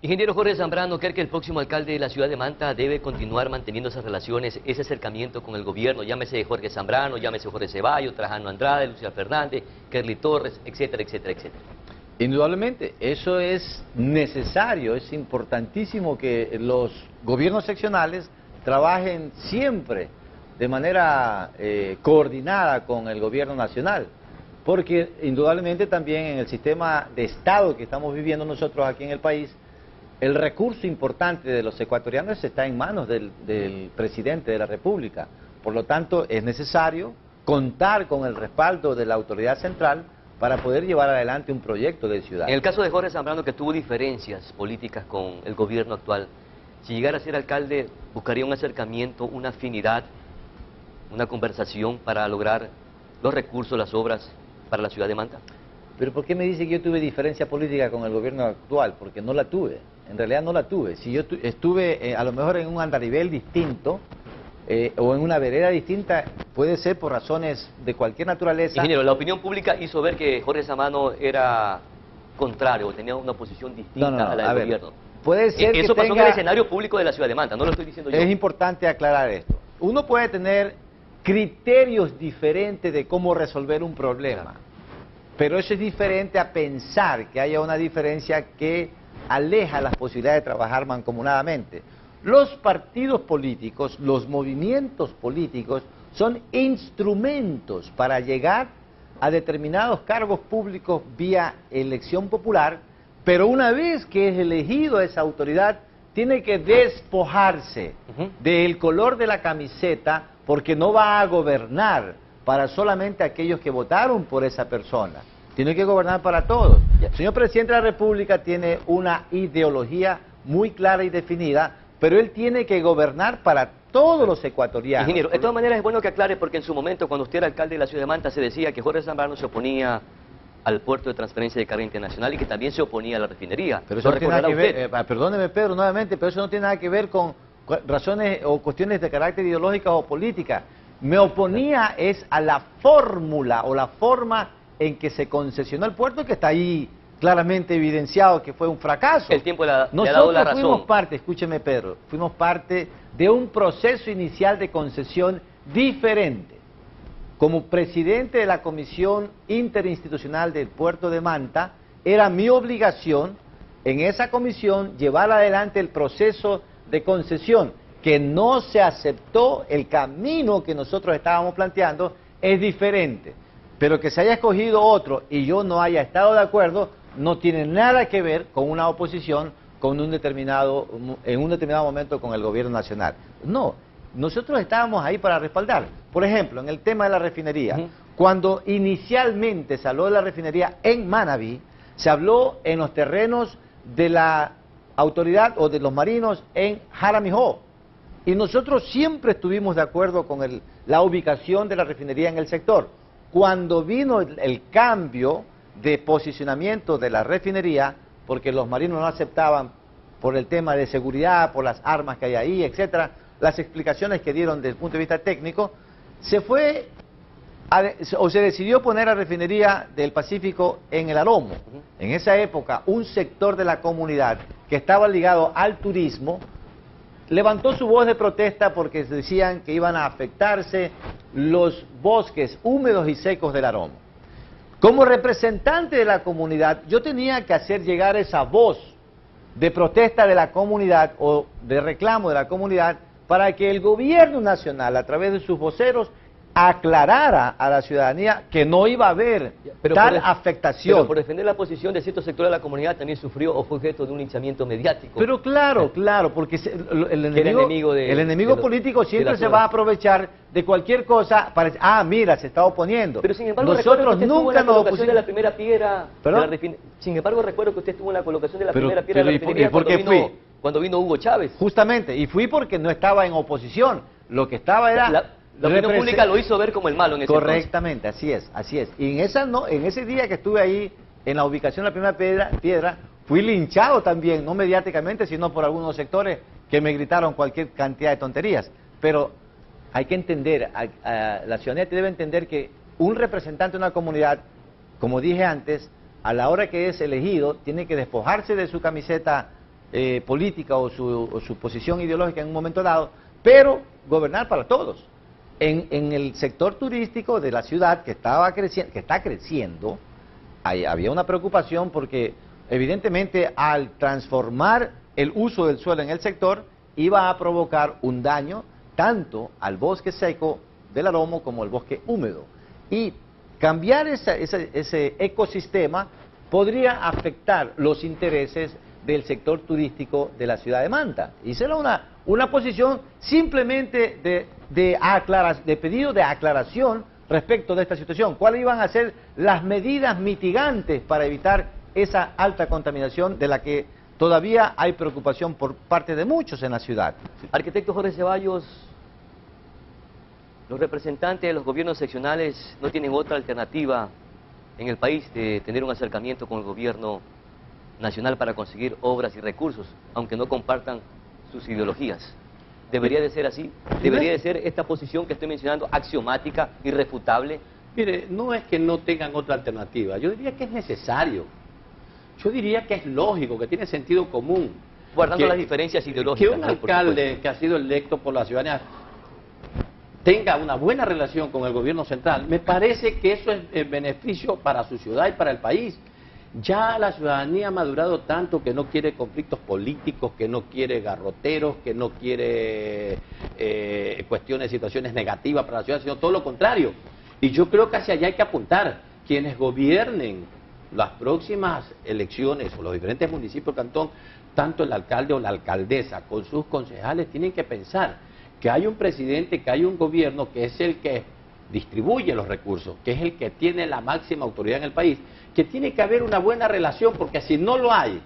Ingeniero Jorge Zambrano, ¿cree que el próximo alcalde de la ciudad de Manta debe continuar manteniendo esas relaciones, ese acercamiento con el gobierno? Llámese Jorge Zambrano, llámese Jorge Ceballos, Trajano Andrade, Lucía Fernández, Kerly Torres, etcétera, etcétera, etcétera. Indudablemente, eso es necesario, es importantísimo que los gobiernos seccionales trabajen siempre de manera coordinada con el gobierno nacional, porque indudablemente también en el sistema de Estado que estamos viviendo nosotros aquí en el país, el recurso importante de los ecuatorianos está en manos del presidente de la República. Por lo tanto, es necesario contar con el respaldo de la autoridad central para poder llevar adelante un proyecto de ciudad. En el caso de Jorge Zambrano, que tuvo diferencias políticas con el gobierno actual, si llegara a ser alcalde, ¿buscaría un acercamiento, una afinidad, una conversación para lograr los recursos, las obras para la ciudad de Manta? ¿Pero por qué me dice que yo tuve diferencia política con el gobierno actual? Porque no la tuve, en realidad no la tuve. Si yo estuve a lo mejor en un andarivel distinto o en una vereda distinta, puede ser por razones de cualquier naturaleza. Ingeniero, la opinión pública hizo ver que Jorge Zambrano era contrario o tenía una posición distinta a la del gobierno. Puede ser eso que pasó en el escenario público de la ciudad de Manta, no lo estoy diciendo yo. Es importante aclarar esto. Uno puede tener criterios diferentes de cómo resolver un problema. Pero eso es diferente a pensar que haya una diferencia que aleja las posibilidades de trabajar mancomunadamente. Los partidos políticos, los movimientos políticos, son instrumentos para llegar a determinados cargos públicos vía elección popular, pero una vez que es elegido esa autoridad, tiene que despojarse del color de la camiseta, porque no va a gobernar para solamente aquellos que votaron por esa persona. Tiene que gobernar para todos. El señor presidente de la República tiene una ideología muy clara y definida, pero él tiene que gobernar para todos los ecuatorianos. Ingeniero, de todas maneras es bueno que aclare, porque en su momento, cuando usted era alcalde de la ciudad de Manta, se decía que Jorge Zambrano se oponía al puerto de transferencia de carga internacional y que también se oponía a la refinería. Pero eso no tiene nada que ver, perdóneme Pedro, nuevamente, pero eso no tiene nada que ver con razones o cuestiones de carácter ideológicas o políticas. Me oponía es a la fórmula o la forma en que se concesionó el puerto, que está ahí claramente evidenciado que fue un fracaso. El tiempo le ha dado la Nosotros razón. fuimos parte, escúcheme Pedro, fuimos parte de un proceso inicial de concesión diferente. Como presidente de la Comisión Interinstitucional del Puerto de Manta, era mi obligación en esa comisión llevar adelante el proceso de concesión, que no se aceptó. El camino que nosotros estábamos planteando es diferente, pero que se haya escogido otro y yo no haya estado de acuerdo, no tiene nada que ver con una oposición en un determinado momento con el gobierno nacional. No, nosotros estábamos ahí para respaldar. Por ejemplo, en el tema de la refinería, cuando inicialmente se habló de la refinería en Manabí, se habló en los terrenos de la autoridad o de los marinos en Jaramijó. Y nosotros siempre estuvimos de acuerdo con la ubicación de la refinería en el sector. Cuando vino el cambio de posicionamiento de la refinería, porque los marinos no aceptaban por el tema de seguridad, por las armas que hay ahí, etcétera, las explicaciones que dieron desde el punto de vista técnico, se decidió poner la refinería del Pacífico en el Aromo. En esa época, un sector de la comunidad que estaba ligado al turismo levantó su voz de protesta porque decían que iban a afectarse los bosques húmedos y secos del Aromo. Como representante de la comunidad, yo tenía que hacer llegar esa voz de protesta de la comunidad o de reclamo de la comunidad para que el gobierno nacional, a través de sus voceros, aclarara a la ciudadanía que no iba a haber tal afectación. Pero por defender la posición de ciertos sectores de la comunidad también sufrió o fue objeto de un linchamiento mediático. Pero claro, porque el enemigo político siempre se va a aprovechar de cualquier cosa para decir, mira, se está oponiendo. Pero sin embargo, nosotros nunca nos opusimos de la primera piedra. Sin embargo, recuerdo que usted estuvo en la colocación de la primera piedra de la refinería cuando vino Hugo Chávez. Justamente, y fui porque no estaba en opición. Lo que estaba era... La opinión pública lo hizo ver como el malo en ese Correctamente, entonces. Así es. Y en ese día que estuve ahí, en la ubicación de la primera piedra, fui linchado también, no mediáticamente, sino por algunos sectores que me gritaron cualquier cantidad de tonterías. Pero hay que entender, la ciudadanía debe entender que un representante de una comunidad, como dije antes, a la hora que es elegido, tiene que despojarse de su camiseta política o su posición ideológica en un momento dado, pero gobernar para todos. En el sector turístico de la ciudad que está creciendo, había una preocupación porque evidentemente al transformar el uso del suelo en el sector iba a provocar un daño tanto al bosque seco del Aromo como al bosque húmedo. Y cambiar ese ecosistema podría afectar los intereses del sector turístico de la ciudad de Manta. Y será una posición simplemente de pedido de aclaración respecto de esta situación. ¿Cuáles iban a ser las medidas mitigantes para evitar esa alta contaminación de la que todavía hay preocupación por parte de muchos en la ciudad? Arquitecto Jorge Ceballos, los representantes de los gobiernos seccionales no tienen otra alternativa en el país de tener un acercamiento con el gobierno nacional para conseguir obras y recursos, aunque no compartan sus ideologías. ¿Debería de ser así? ¿Debería de ser esta posición que estoy mencionando axiomática, irrefutable? Mire, no es que no tengan otra alternativa, yo diría que es necesario. Yo diría que es lógico, que tiene sentido común. Guardando las diferencias ideológicas. Que un alcalde que ha sido electo por la ciudadanía tenga una buena relación con el gobierno central, me parece que eso es beneficio para su ciudad y para el país. Ya la ciudadanía ha madurado tanto que no quiere conflictos políticos, que no quiere garroteros, que no quiere cuestiones, situaciones negativas para la ciudad, sino todo lo contrario. Y yo creo que hacia allá hay que apuntar. Quienes gobiernen las próximas elecciones o los diferentes municipios del cantón, tanto el alcalde o la alcaldesa con sus concejales tienen que pensar que hay un presidente, que hay un gobierno que es el que distribuye los recursos, que es el que tiene la máxima autoridad en el país, que tiene que haber una buena relación, porque si no lo hay,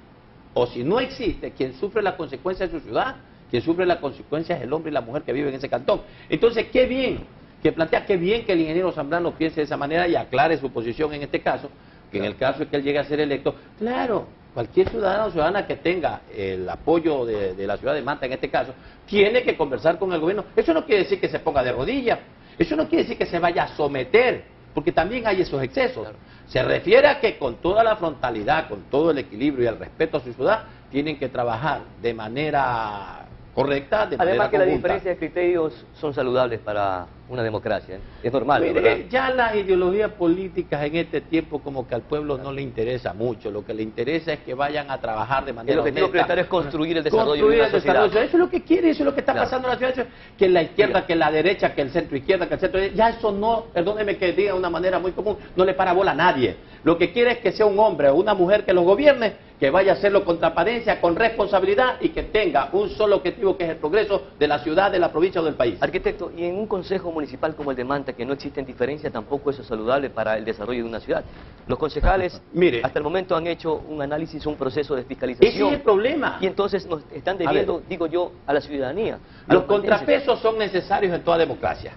o si no existe, quien sufre las consecuencias de su ciudad, quien sufre las consecuencias es el hombre y la mujer que viven en ese cantón. Entonces, qué bien que el ingeniero Zambrano piense de esa manera y aclare su posición en este caso, que en el caso de que él llegue a ser electo, claro, cualquier ciudadano o ciudadana que tenga el apoyo de la ciudad de Manta en este caso, tiene que conversar con el gobierno. Eso no quiere decir que se ponga de rodillas, eso no quiere decir que se vaya a someter, porque también hay esos excesos. Claro. Se refiere a que con toda la frontalidad, con todo el equilibrio y el respeto a su ciudad, tienen que trabajar de manera correcta, de manera Además que conjunta. las diferencias de criterios son saludables para una democracia, ¿eh? Es normal, ¿verdad? Ya las ideologías políticas en este tiempo como que al pueblo no le interesa mucho, lo que le interesa es que vayan a trabajar de manera el objetivo honesta. prioritario es construir el desarrollo de una sociedad. Eso es lo que quiere, eso es lo que está pasando en la ciudad, que la izquierda, que la derecha, que el centro izquierda, que el centro derecha, ya eso no, perdóneme que diga de una manera muy común, no le para bola a nadie. Lo que quiere es que sea un hombre o una mujer que los gobierne, que vaya a hacerlo con transparencia, con responsabilidad y que tenga un solo objetivo, que es el progreso de la ciudad, de la provincia o del país. Arquitecto, y en un consejo municipal como el de Manta, que no existen diferencias, tampoco eso es saludable para el desarrollo de una ciudad. Los concejales, mire, hasta el momento han hecho un análisis, un proceso de fiscalización. Ese es el problema. Y entonces nos están debiendo, digo yo, a la ciudadanía. Los contrapesos son necesarios en toda democracia,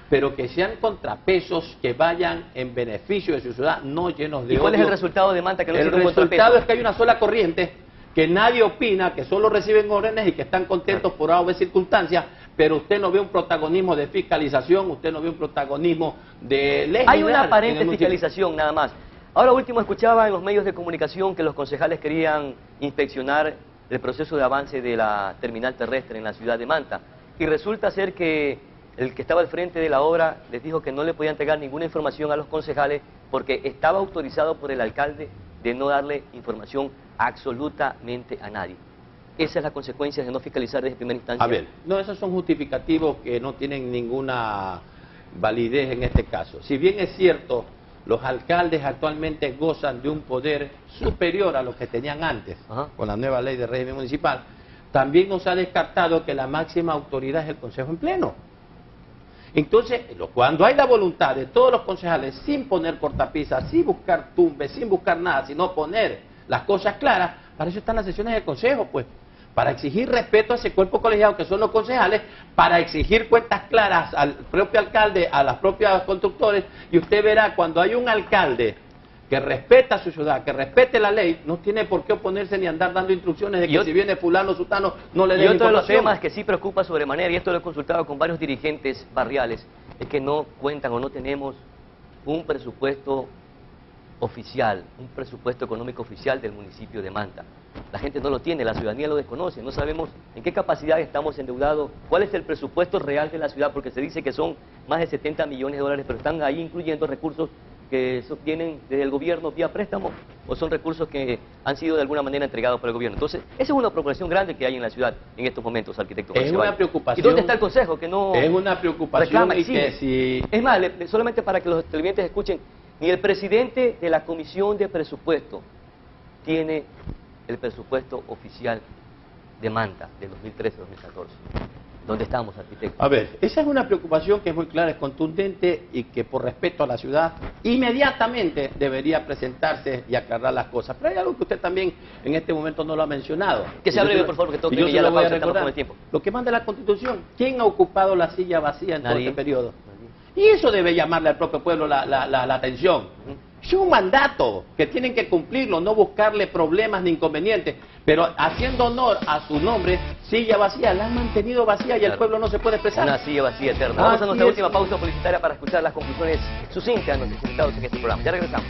pero que sean contrapesos que vayan en beneficio de su ciudad, no llenos de ¿Y cuál odio. es el resultado de Manta? Que no el resultado es que hay una sola corriente, que nadie opina, que solo reciben órdenes y que están contentos por A o B circunstancias, pero usted no ve un protagonismo de fiscalización, usted no ve un protagonismo de legislar. Hay una aparente fiscalización nada más. Ahora último escuchaba en los medios de comunicación que los concejales querían inspeccionar el proceso de avance de la terminal terrestre en la ciudad de Manta, y resulta ser que el que estaba al frente de la obra les dijo que no le podía entregar ninguna información a los concejales porque estaba autorizado por el alcalde de no darle información absolutamente a nadie. Esa es la consecuencia de no fiscalizar desde primera instancia. A ver, no, esos son justificativos que no tienen ninguna validez en este caso. Si bien es cierto, los alcaldes actualmente gozan de un poder superior a lo que tenían antes, con la nueva ley de régimen municipal, también nos ha descartado que la máxima autoridad es el Consejo en Pleno. Entonces, cuando hay la voluntad de todos los concejales, sin poner cortapisas, sin buscar tumbes, sin buscar nada, sino poner las cosas claras, para eso están las sesiones del Consejo, pues, para exigir respeto a ese cuerpo colegiado que son los concejales, para exigir cuentas claras al propio alcalde, a las propias constructores, y usted verá, cuando hay un alcalde que respeta a su ciudad, que respete la ley, no tiene por qué oponerse ni andar dando instrucciones de que si viene fulano, sutano, no le den información. Y otro de los temas que sí preocupa sobremanera, y esto lo he consultado con varios dirigentes barriales, es que no cuentan o no tenemos un presupuesto oficial, un presupuesto económico oficial del municipio de Manta. La gente no lo tiene, la ciudadanía lo desconoce, no sabemos en qué capacidad estamos endeudados, cuál es el presupuesto real de la ciudad, porque se dice que son más de 70 millones de dólares, pero están ahí incluyendo recursos que vienen desde el gobierno vía préstamo, o son recursos que han sido de alguna manera entregados por el gobierno. Entonces, esa es una preocupación grande que hay en la ciudad en estos momentos, arquitecto. Es una preocupación. ¿Y dónde está el Consejo? Que no es una preocupación reclama, y que si... Es más, solamente para que los televidentes escuchen, ni el presidente de la Comisión de Presupuesto tiene el presupuesto oficial de Manta del 2013-2014. ¿Dónde estamos, arquitecto? A ver, esa es una preocupación que es muy clara, es contundente y que por respeto a la ciudad inmediatamente debería presentarse y aclarar las cosas. Pero hay algo que usted también en este momento no lo ha mencionado. Que sea breve, por favor, que toque ya la pausa, estamos con el tiempo. Lo que manda la Constitución, ¿quién ha ocupado la silla vacía en todo este periodo? Nadie. Y eso debe llamarle al propio pueblo la atención. Es un mandato que tienen que cumplirlo, no buscarle problemas ni inconvenientes, pero haciendo honor a su nombre, silla vacía, la han mantenido vacía y el pueblo no se puede expresar. Una silla vacía eterna. Vamos a nuestra última pausa publicitaria para escuchar las conclusiones sucintas de nuestros invitados en este programa. Ya regresamos.